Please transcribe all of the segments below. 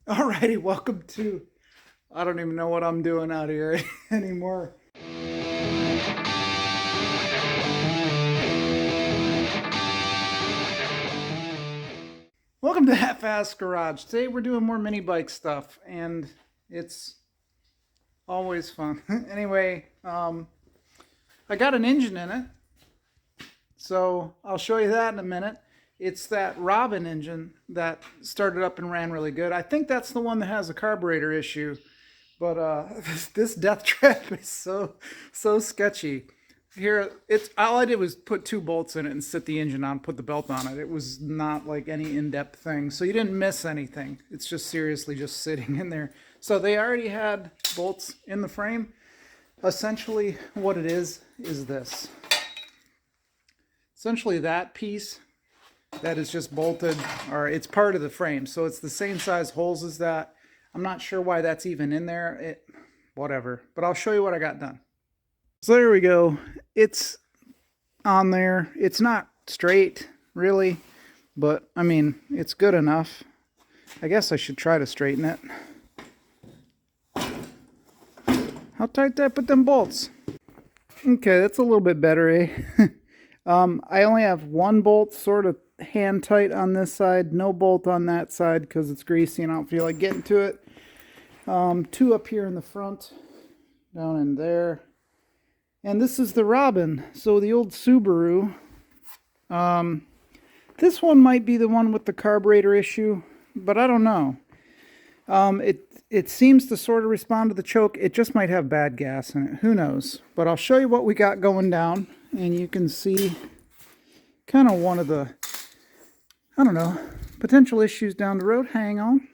Alrighty, welcome to. I don't even know what I'm doing out here anymore. Welcome to Half-Ass Garage. Today we're doing more mini bike stuff, and it's always fun. Anyway, I got an engine in it, so I'll show you that in a minute. It's that Robin engine that started up and ran really good. I think that's the one that has a carburetor issue. But this death trap is so sketchy. Here, it's all I did was put 2 bolts in it and sit the engine on, put the belt on it. It was not like any in-depth thing, so you didn't miss anything. It's just seriously just sitting in there. So they already had bolts in the frame. Essentially, what it is this. Essentially, that piece that is just bolted, or it's part of the frame, so it's the same size holes as that. I'm not sure why that's even in there. Whatever. But I'll show you what I got done. So there we go. It's on there. It's not straight, really. But, I mean, it's good enough. I guess I should try to straighten it. How tight did I put them bolts? Okay, that's a little bit better, eh? I only have 1 bolt sort of hand tight on this side. No bolt on that side because it's greasy and I don't feel like getting to it. 2 up here in the front, down in there. And this is the Robin. So the old Subaru. This one might be the one with the carburetor issue, but I don't know. It seems to sort of respond to the choke. It just might have bad gas in it. Who knows? But I'll show you what we got going down, and you can see kind of one of the, I don't know, potential issues down the road. Hang on.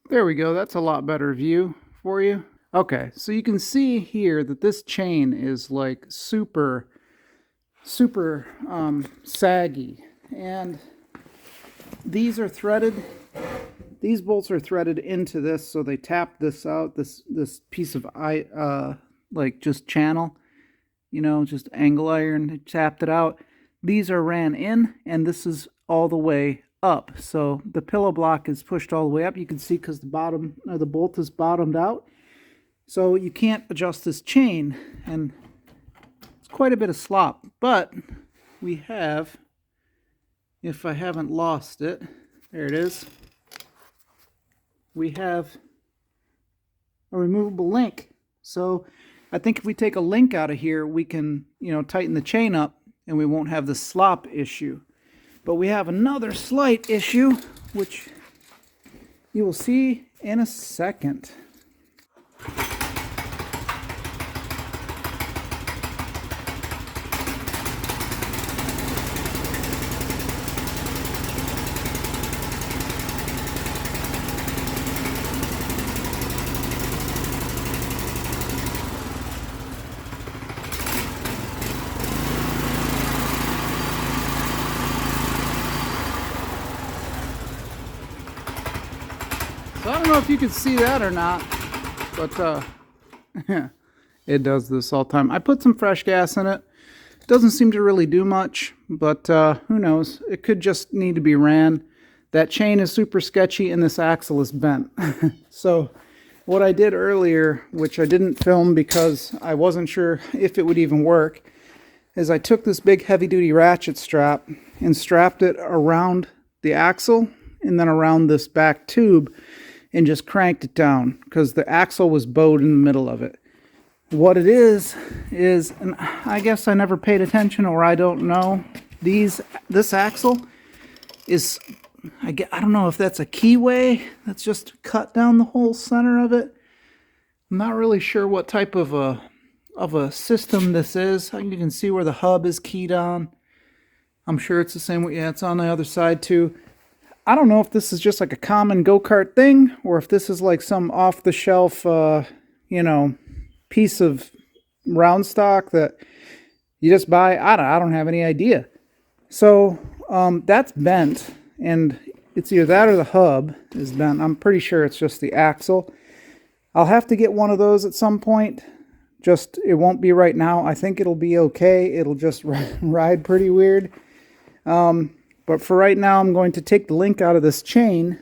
There we go. That's a lot better view for you. Okay, so you can see here that this chain is like super saggy. And these are threaded. These bolts are threaded into this, so they tap this out, this piece of like just channel, you know, just angle iron. They tapped it out. These are ran in, and this is all the way up. So the pillow block is pushed all the way up. You can see because the bottom, or the bolt is bottomed out. So you can't adjust this chain, and it's quite a bit of slop. But we have, if I haven't lost it, there it is. We have a removable link. So I think if we take a link out of here, we can, you know, tighten the chain up and we won't have the slop issue. But we have another slight issue, which you will see in a second. So I don't know if you can see that or not, but it does this all the time. I put some fresh gas in it. Doesn't seem to really do much, but who knows? It could just need to be ran. That chain is super sketchy and this axle is bent. So what I did earlier, which I didn't film because I wasn't sure if it would even work, is I took this big heavy-duty ratchet strap and strapped it around the axle and then around this back tube and just cranked it down because the axle was bowed in the middle of it. What it is, and I guess I never paid attention, or I don't know, this axle is, I don't know if that's a keyway that's just cut down the whole center of it. I'm not really sure what type of a system this is. You can see where the hub is keyed on. I'm sure it's the same way. Yeah, it's on the other side too. I don't know if this is just like a common go-kart thing, or if this is like some off-the-shelf, you know, piece of round stock that you just buy. I don't have any idea. So that's bent, and it's either that or the hub is bent. I'm pretty sure it's just the axle. I'll have to get one of those at some point. Just, it won't be right now. I think it'll be okay. It'll just ride pretty weird. But for right now, I'm going to take the link out of this chain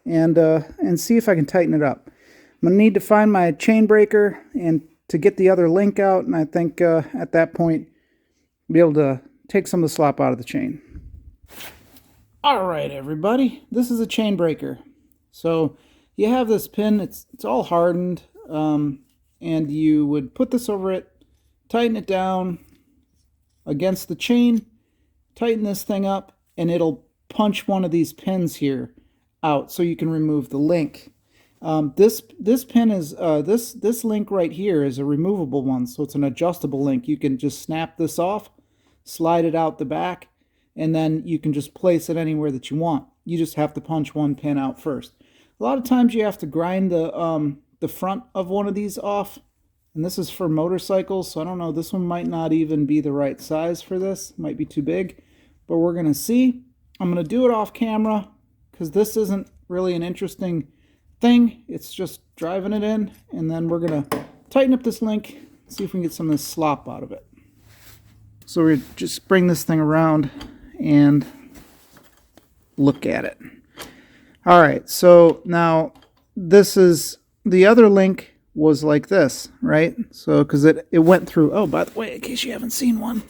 and see if I can tighten it up. I'm going to need to find my chain breaker and to get the other link out, and I think at that point I'll be able to take some of the slop out of the chain. Alright everybody, this is a chain breaker. So you have this pin, it's all hardened, and you would put this over it, tighten it down against the chain, tighten this thing up, and it'll punch one of these pins here out so you can remove the link. This pin is this link right here is a removable one, so it's an adjustable link. You can just snap this off, slide it out the back, and then you can just place it anywhere that you want. You just have to punch one pin out first. A lot of times you have to grind the front of one of these off, and this is for motorcycles, so I don't know, this one might not even be the right size for this, might be too big, but we're gonna see. I'm gonna do it off camera because this isn't really an interesting thing, it's just driving it in, and then we're gonna tighten up this link, see if we can get some of this slop out of it. So we just bring this thing around and look at it. All right, so now this is, the other link was like this, right? So because it went through, oh, by the way, in case you haven't seen one,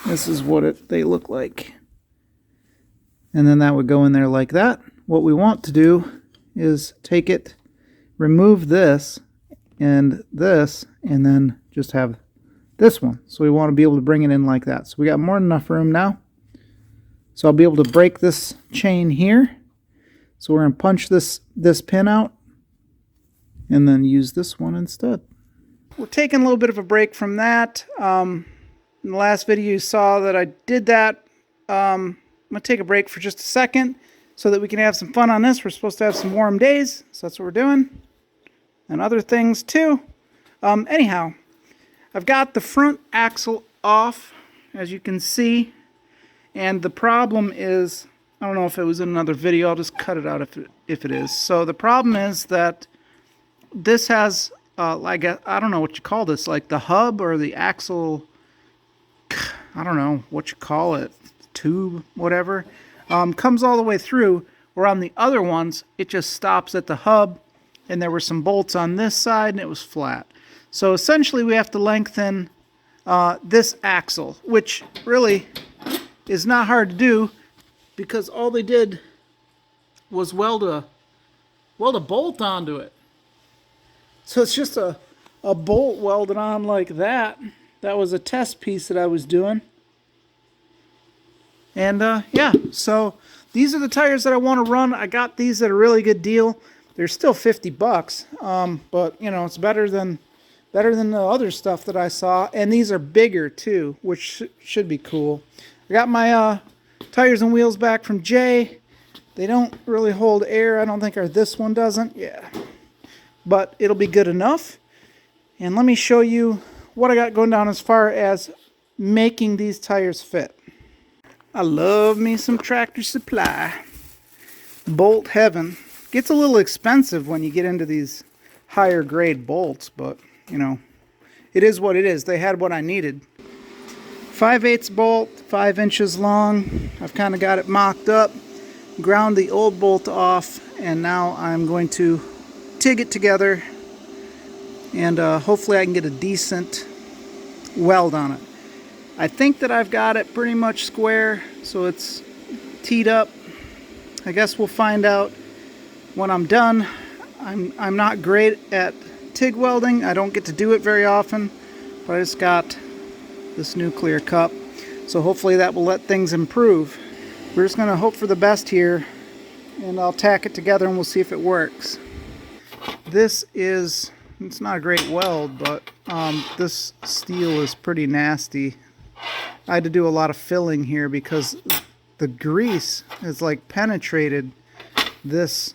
this is what they look like. And then that would go in there like that. What we want to do is take it, remove this, and then just have this one. So we want to be able to bring it in like that. So we got more than enough room now. So I'll be able to break this chain here. So we're going to punch this pin out and then use this one instead. We're taking a little bit of a break from that. In the last video you saw that I did that. I'm going to take a break for just a second so that we can have some fun on this. We're supposed to have some warm days, so that's what we're doing. And other things too. Anyhow, I've got the front axle off, as you can see. And the problem is, I don't know if it was in another video, I'll just cut it out if it is. So the problem is that this has, like, I don't know what you call this, like the hub or the axle, I don't know what you call it, tube, whatever, comes all the way through, where on the other ones, it just stops at the hub, and there were some bolts on this side, and it was flat. So essentially, we have to lengthen this axle, which really is not hard to do, because all they did was weld a bolt onto it. So it's just a bolt welded on like that. That was a test piece that I was doing. And yeah, so these are the tires that I want to run. I got these at a really good deal. They're still $50, but you know, it's better than the other stuff that I saw. And these are bigger too, which should be cool. I got my tires and wheels back from Jay. They don't really hold air. I don't think this one doesn't. Yeah. But it'll be good enough. And let me show you what I got going down as far as making these tires fit. I love me some Tractor Supply. Bolt heaven. Gets a little expensive when you get into these higher grade bolts, but you know, it is what it is. They had what I needed. 5/8 bolt, 5 inches long. I've kind of got it mocked up, ground the old bolt off, and now I'm going to TIG it together, and hopefully I can get a decent weld on it. I think that I've got it pretty much square, so it's teed up. I guess we'll find out when I'm done. I'm not great at TIG welding. I don't get to do it very often, but I just got this nuclear cup, so hopefully that will let things improve. We're just going to hope for the best here, and I'll tack it together and we'll see if it works. It's not a great weld, but this steel is pretty nasty. I had to do a lot of filling here because the grease has like penetrated this,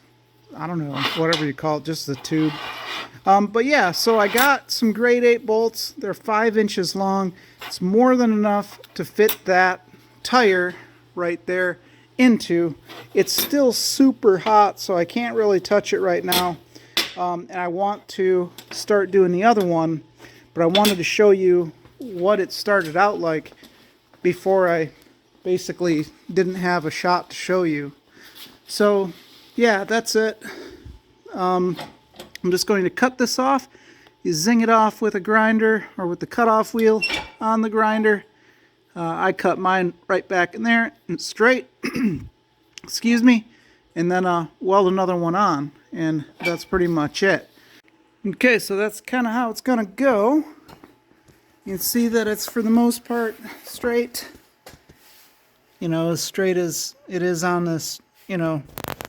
I don't know, whatever you call it, just the tube. But yeah, so I got some grade 8 bolts. They're 5 inches long. It's more than enough to fit that tire right there into. It's still super hot, so I can't really touch it right now. And I want to start doing the other one, but I wanted to show you what it started out like before I basically didn't have a shot to show you. So yeah, that's it. I'm just going to cut this off. You zing it off with a grinder or with the cutoff wheel on the grinder. I cut mine right back in there and straight. Excuse me. And then weld another one on. And that's pretty much it. Okay, so that's kind of how it's going to go. You can see that it's for the most part straight. You know, as straight as it is on this, you know,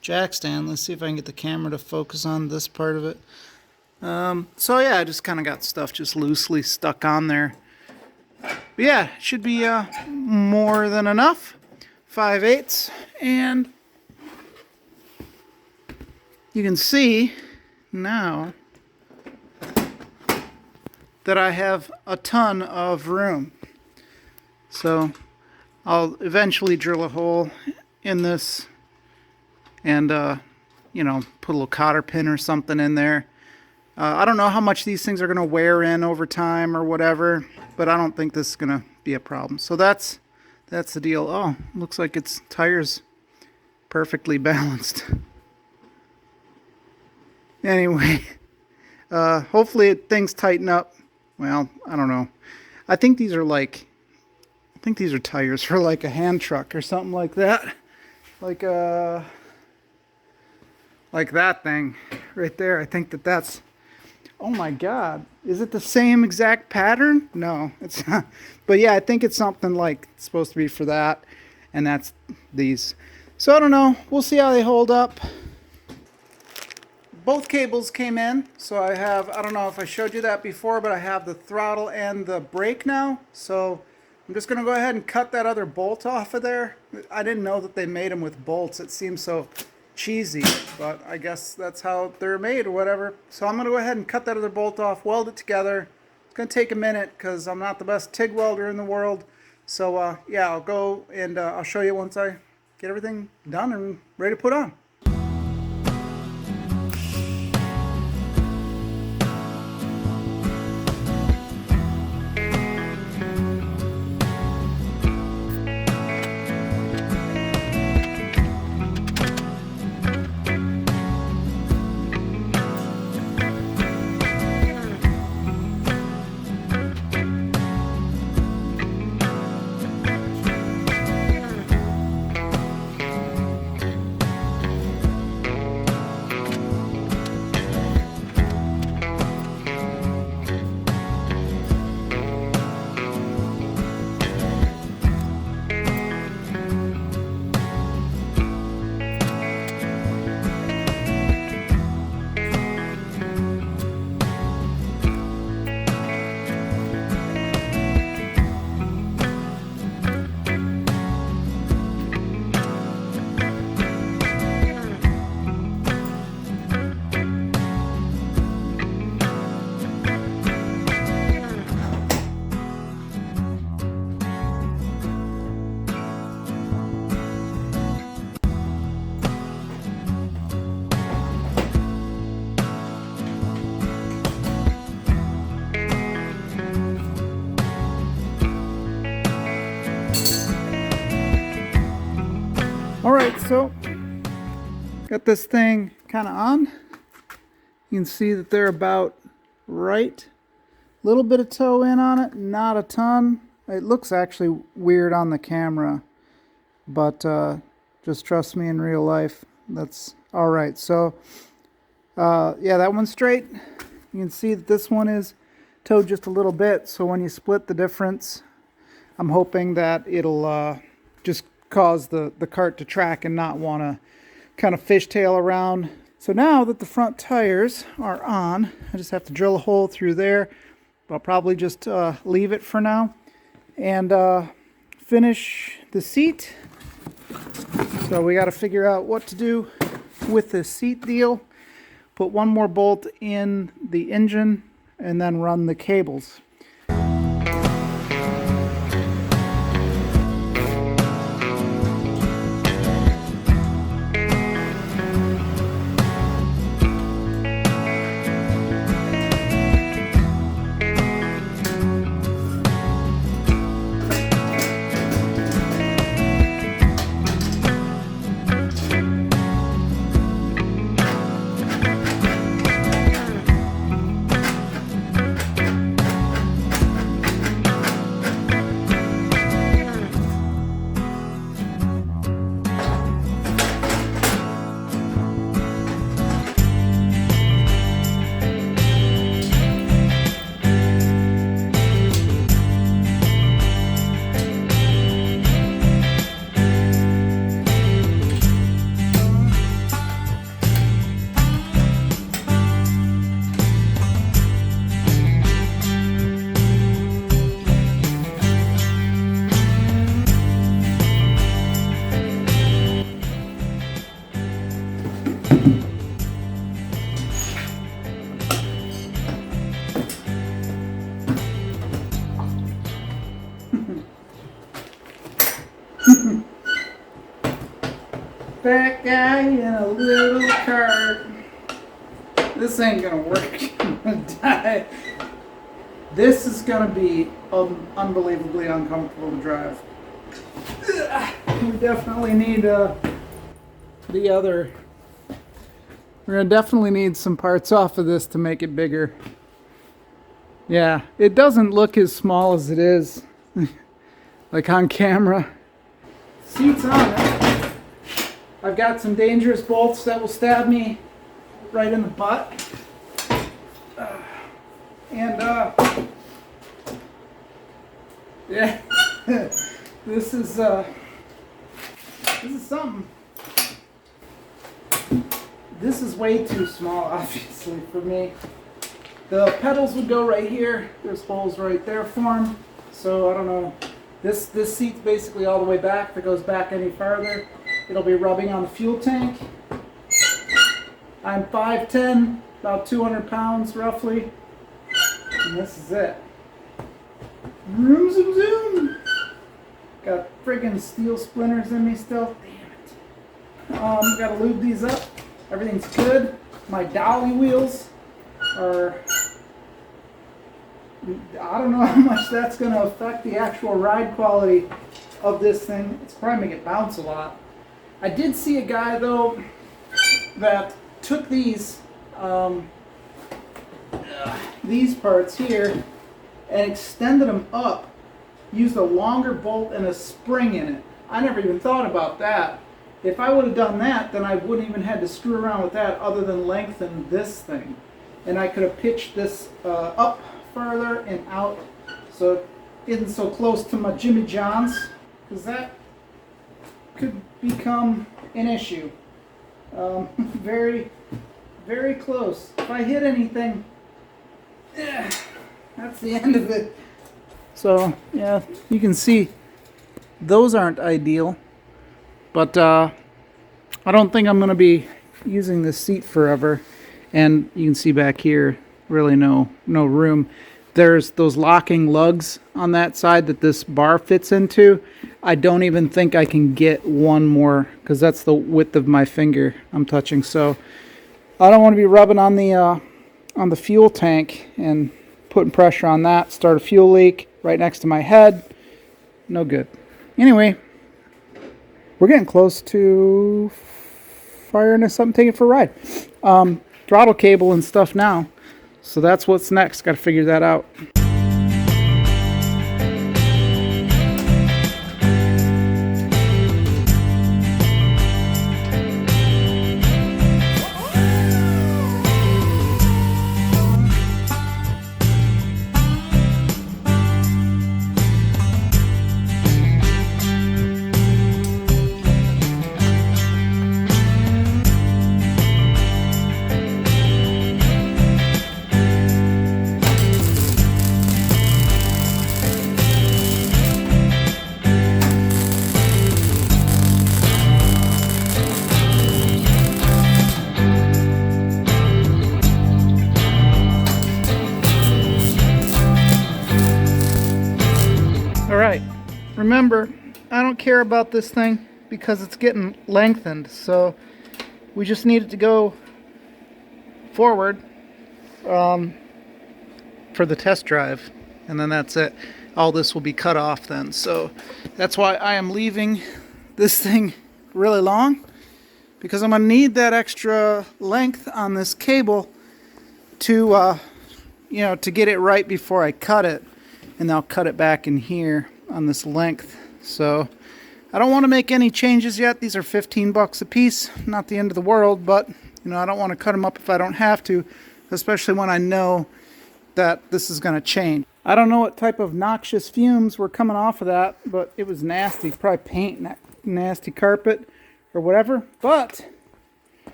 jack stand. Let's see if I can get the camera to focus on this part of it. So yeah, I just kind of got stuff just loosely stuck on there. But yeah, it should be more than enough. 5/8, and you can see now that I have a ton of room. So I'll eventually drill a hole in this and, you know, put a little cotter pin or something in there. I don't know how much these things are going to wear in over time or whatever, but I don't think this is going to be a problem. So that's the deal. Oh, looks like its tires perfectly balanced. Anyway, hopefully things tighten up. Well, I don't know. I think these are tires for like a hand truck or something like that. Like that thing right there. I think that's, oh my God. Is it the same exact pattern? No, it's not. But yeah, I think it's something like it's supposed to be for that. And that's these. So I don't know. We'll see how they hold up. Both cables came in. So I don't know if I showed you that before, but I have the throttle and the brake now. So I'm just going to go ahead and cut that other bolt off of there. I didn't know that they made them with bolts. It seems so cheesy, but I guess that's how they're made or whatever. So I'm going to go ahead and cut that other bolt off, weld it together. It's going to take a minute because I'm not the best TIG welder in the world. So yeah, I'll go and I'll show you once I get everything done and ready to put on. Alright, so got this thing kind of on. You can see that they're about right. Little bit of toe in on it, not a ton. It looks actually weird on the camera, but just trust me, in real life, that's alright. So yeah, that one's straight. You can see that this one is towed just a little bit, so when you split the difference, I'm hoping that it'll just cause the cart to track and not want to kind of fishtail around. So now that the front tires are on, I just have to drill a hole through there. I'll probably just leave it for now and finish the seat. So we got to figure out what to do with the seat deal. Put one more bolt in the engine and then run the cables. Fat guy in a little cart. This ain't gonna work. I'm gonna die. This is gonna be unbelievably uncomfortable to drive. We definitely need the other. We're gonna definitely need some parts off of this to make it bigger. Yeah, it doesn't look as small as it is, like on camera. Seats on it. I've got some dangerous bolts that will stab me right in the butt. Yeah, this is something. This is way too small, obviously, for me. The pedals would go right here. There's holes right there for them. So I don't know. This seat's basically all the way back. If it goes back any farther, it'll be rubbing on the fuel tank. I'm 5'10", about 200 pounds roughly. And this is it. Zoom, zoom, zoom. Got friggin' steel splinters in me still. Damn it. Gotta lube these up. Everything's good. My dolly wheels are... I don't know how much that's going to affect the actual ride quality of this thing. It's probably make it bounce a lot. I did see a guy though that took these parts here and extended them up, used a longer bolt and a spring in it. I never even thought about that. If I would have done that, then I wouldn't even had to screw around with that other than lengthen this thing. And I could have pitched this up further and out so it isn't so close to my Jimmy John's, because that could become an issue. Very, very close. If I hit anything, that's the end of it. So yeah, you can see those aren't ideal, but I don't think I'm going to be using this seat forever. And you can see back here, really no room. There's those locking lugs on that side that this bar fits into. I don't even think I can get one more, because that's the width of my finger I'm touching. So I don't want to be rubbing on the fuel tank and putting pressure on that. Start a fuel leak right next to my head. No good. Anyway, we're getting close to firing us something, taking it for a ride. Throttle cable and stuff now. So that's what's next. Got to figure that out. Alright, remember, I don't care about this thing because it's getting lengthened, so we just need it to go forward for the test drive, and then that's it. All this will be cut off then, so that's why I am leaving this thing really long, because I'm going to need that extra length on this cable to to get it right before I cut it. And I'll cut it back in here on this length. So I don't want to make any changes yet. These are 15 bucks a piece, not the end of the world, but I don't want to cut them up if I don't have to, especially when I know that this is going to change. I don't know what type of noxious fumes were coming off of that, but it was nasty. Probably paint, nasty carpet or whatever. But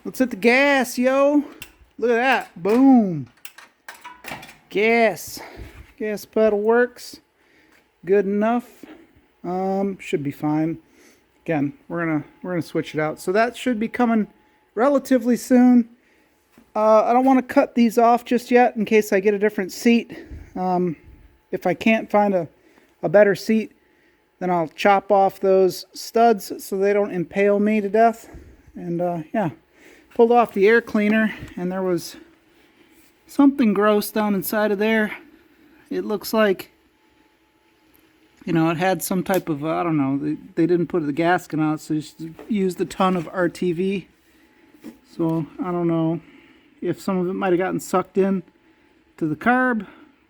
let's hit the gas, yo. Look at that. Boom. Gas. Gas pedal works good enough. Should be fine. Again, we're gonna switch it out. So that should be coming relatively soon. I don't want to cut these off just yet in case I get a different seat. If I can't find a better seat, Then I'll chop off those studs so they don't impale me to death. And yeah, pulled off the air cleaner and there was something gross down inside of there. It looks like, you know, it had some type of, I don't know, they didn't put the gasket on it, so just used a ton of RTV. So I don't know if some of it might have gotten sucked in to the carb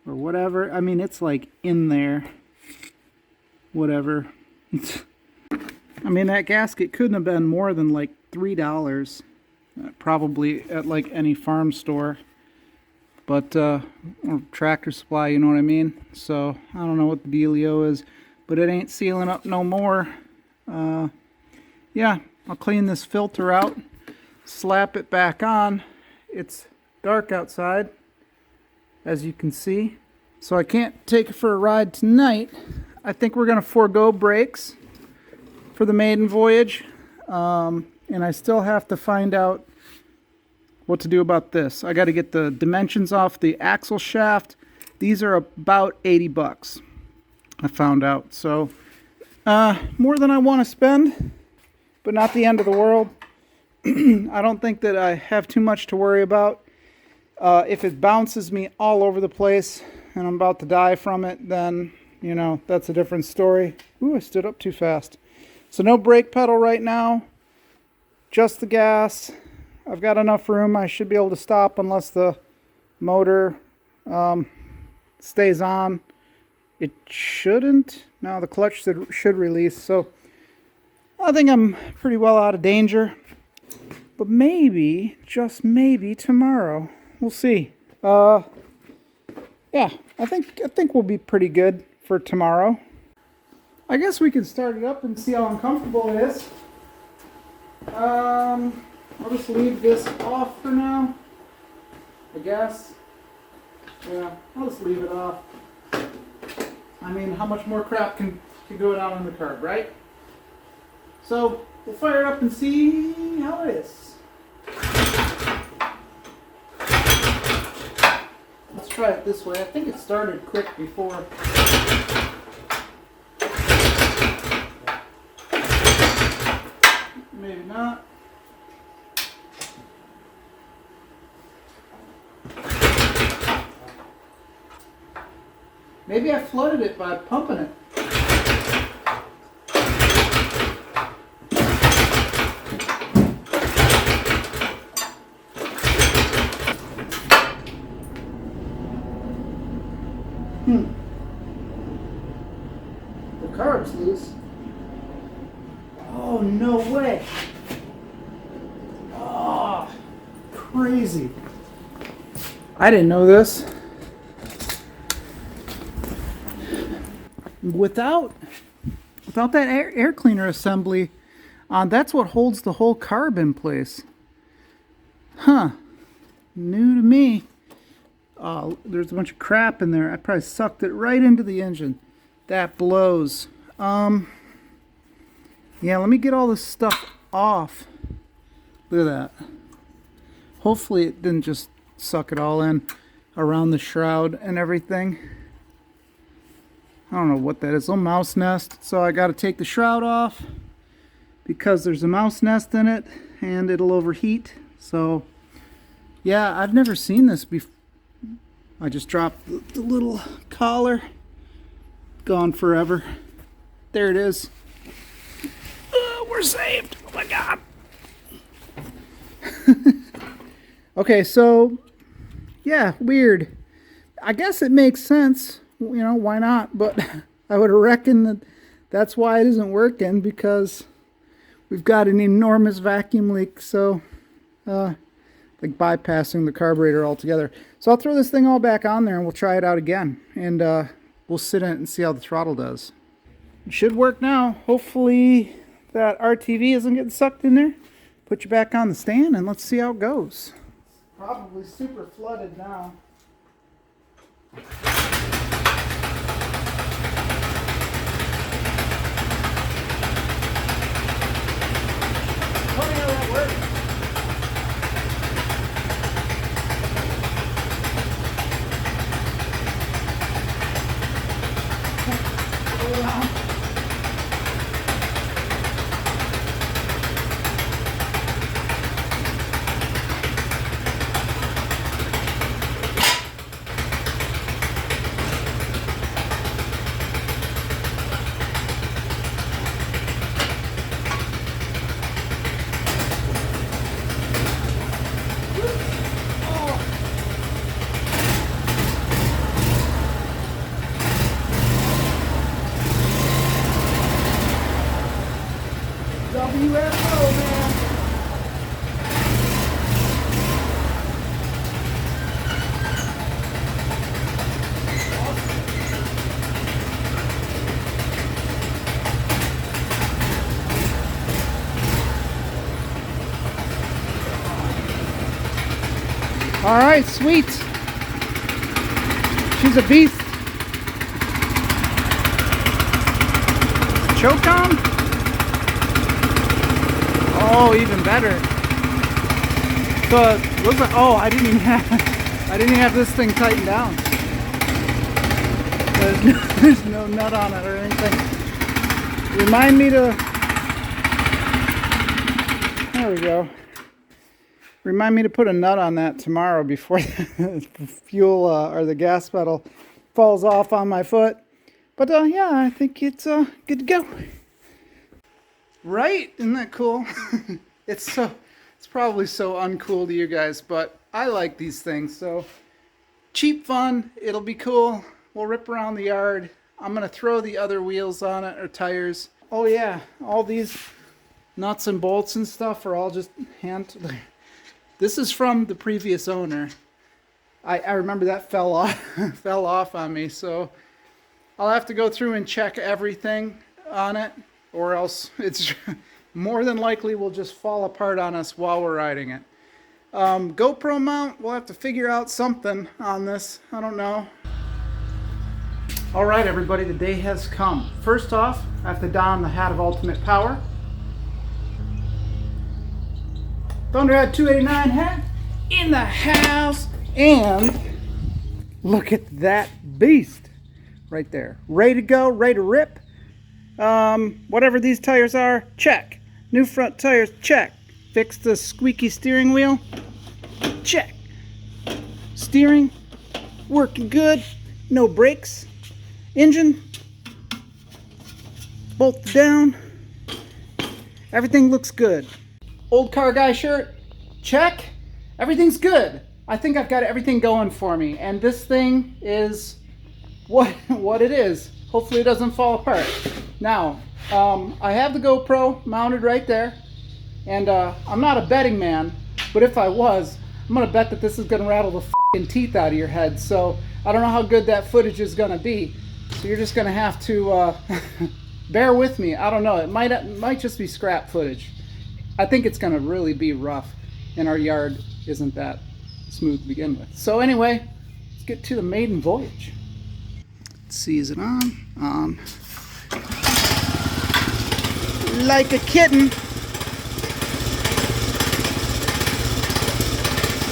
or whatever. I mean, it's like in there. Whatever. I mean, that gasket couldn't have been more than like $3. Probably at like any farm store. But, or Tractor Supply, you know what I mean? So, I don't know what the dealio is. But it ain't sealing up no more. Yeah, I'll clean this filter out. Slap it back on. It's dark outside, as you can see. So I can't take it for a ride tonight. I think we're going to forego brakes for the maiden voyage. And I still have to find out what to do about this. I got to get the dimensions off the axle shaft. These are about 80 bucks. I found out. So more than I want to spend, but not the end of the world. I don't think that I have too much to worry about. If it bounces me all over the place and I'm about to die from it, then, you know, that's a different story. Ooh, I stood up too fast. So no brake pedal right now, just the gas. I've got enough room. I should be able to stop unless the motor stays on. It shouldn't. No, the clutch should release. So I think I'm pretty well out of danger. But maybe, just maybe tomorrow. We'll see. Yeah, I think we'll be pretty good for tomorrow. I guess we can start it up and see how uncomfortable it is. I'll just leave this off for now, I guess. Yeah, I'll just leave it off. I mean, how much more crap can go down in the carb, right? So, we'll fire it up and see how it is. Let's try it this way. I think it started quick before. Maybe not. Maybe I flooded it by pumping it. The carb's loose. Oh, no way. Oh, crazy. I didn't know this. Without that air cleaner assembly on, that's what holds the whole carb in place. Huh. New to me. Oh, there's a bunch of crap in there. I probably sucked it right into the engine. That blows. Yeah, let me get all this stuff off. Look at that. Hopefully it didn't just suck it all in around the shroud and everything. I don't know what that is. A little mouse nest. So I got to take the shroud off because there's a mouse nest in it and it'll overheat. So yeah, I've never seen this before. I just dropped the little collar. Gone forever. There it is. We're saved. Oh my God. Okay, so yeah, weird. I guess it makes sense. You know, why not? But I would reckon that that's why it isn't working, because we've got an enormous vacuum leak. So like bypassing the carburetor altogether. So I'll throw this thing all back on there and we'll try it out again. And we'll sit in it and see how the throttle does. It should work now. Hopefully that RTV isn't getting sucked in there. Put you back on the stand and let's see how it goes. Probably super flooded now. Tell me how that works. All right, sweet. She's a beast. Choke on? Oh, even better. So, oh, I didn't even have this thing tightened down. There's no nut on it or anything. Remind me to, there we go. Remind me to put a nut on that tomorrow before the fuel or the gas pedal falls off on my foot. But yeah, I think it's good to go. Right? Isn't that cool? It's probably so uncool to you guys, but I like these things. So cheap fun. It'll be cool. We'll rip around the yard. I'm going to throw the other wheels on it, or tires. Oh yeah, all these nuts and bolts and stuff are all just hand... This is from the previous owner. I remember that fell off on me, so I'll have to go through and check everything on it, or else it's more than likely will just fall apart on us while we're riding it. GoPro mount, we'll have to figure out something on this. I don't know. All right, everybody, the day has come. First off, I have to don the hat of ultimate power. Thunderhead 289 hat in the house, and look at that beast right there. Ready to go, ready to rip. Whatever these tires are, check. New front tires, check. Fix the squeaky steering wheel, check. Steering, working good, no brakes. Engine, bolted down. Everything looks good. Old car guy shirt, check. Everything's good. I think I've got everything going for me, and this thing is what it is. Hopefully it doesn't fall apart. Now, I have the GoPro mounted right there, and I'm not a betting man, but if I was, I'm gonna bet that this is gonna rattle the fucking teeth out of your head. So I don't know how good that footage is gonna be. So you're just gonna have to bear with me. I don't know. It might just be scrap footage. I think it's gonna really be rough, and our yard isn't that smooth to begin with. So anyway, let's get to the maiden voyage. Let's see, is it on? Like a kitten.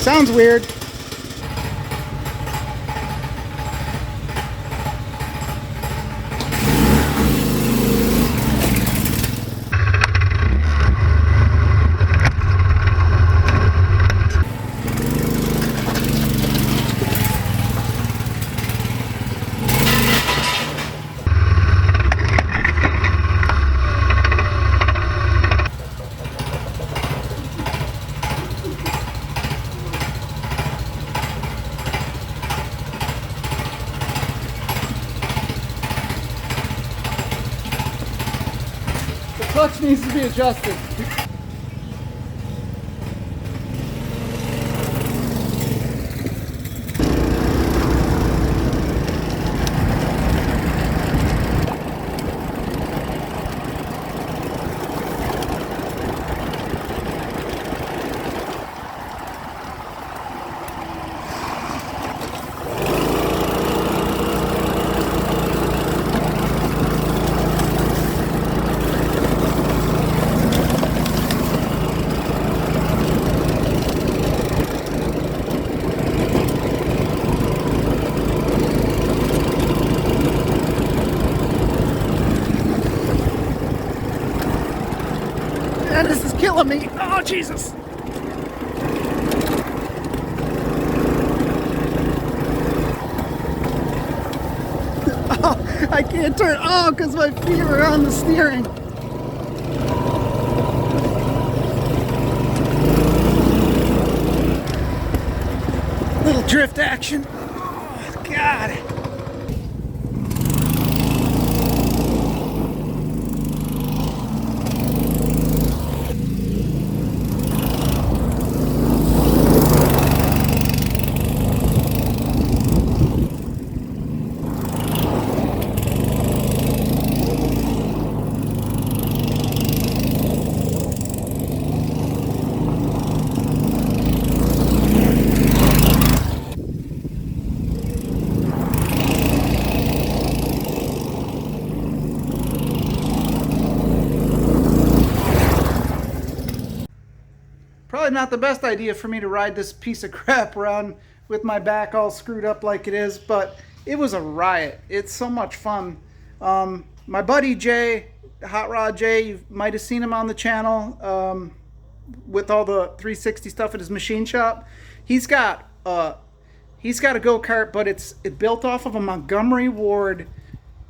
Sounds weird. Clutch needs to be adjusted. This is killing me. Oh, Jesus. Oh, I can't turn. Oh, because my feet are on the steering. Little drift action. Oh, God. not the best idea for me to ride this piece of crap around with my back all screwed up like it is, but it was a riot. It's so much fun. My buddy Jay, Hot Rod Jay, you might have seen him on the channel with all the 360 stuff at his machine shop. He's got a go-kart, but it's built off of a Montgomery Ward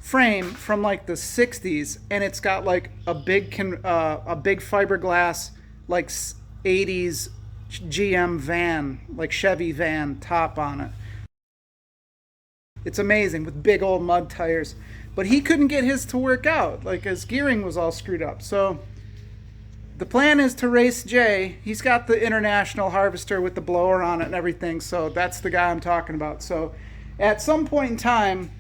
frame from like the 60s, and it's got like a big fiberglass like 80s GM van, like Chevy van top on it. It's amazing with big old mud tires. But he couldn't get his to work out. Like his gearing was all screwed up. So the plan is to race Jay. He's got the International Harvester with the blower on it and everything. So that's the guy I'm talking about. So at some point in time,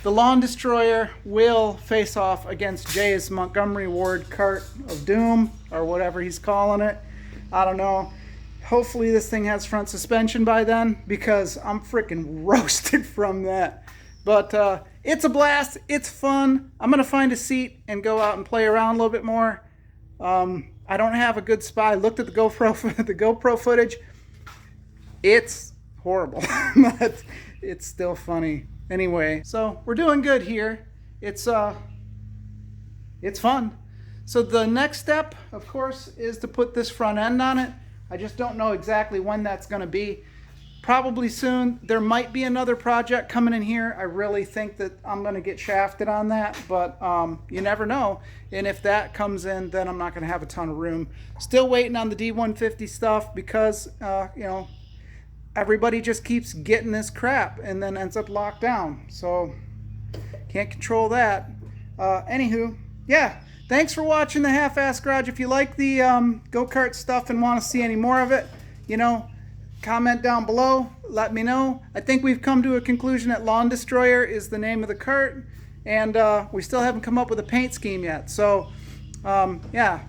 the Lawn Destroyer will face off against Jay's Montgomery Ward Kart of Doom, or whatever he's calling it. I don't know. Hopefully this thing has front suspension by then, because I'm freaking roasted from that. But it's a blast. It's fun. I'm going to find a seat and go out and play around a little bit more. I don't have a good spot. I looked at the GoPro footage. It's horrible, but it's still funny. Anyway, so we're doing good here. It's fun. So the next step, of course, is to put this front end on it. I just don't know exactly when that's going to be. Probably soon. There might be another project coming in here. I really think that I'm going to get shafted on that, but you never know. And if that comes in, then I'm not going to have a ton of room. Still waiting on the D150 stuff because, you know, everybody just keeps getting this crap and then ends up locked down. So can't control that. Anywho, yeah. Thanks for watching the Half-Ass Garage. If you like the go-kart stuff and want to see any more of it, you know, comment down below. Let me know. I think we've come to a conclusion that Lawn Destroyer is the name of the kart, and we still haven't come up with a paint scheme yet. So, yeah,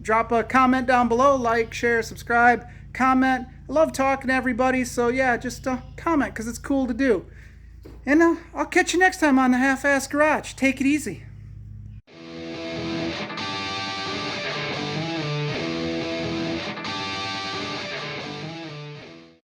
drop a comment down below. Like, share, subscribe, comment. I love talking to everybody, so yeah, just comment because it's cool to do. And I'll catch you next time on the Half-Ass Garage. Take it easy.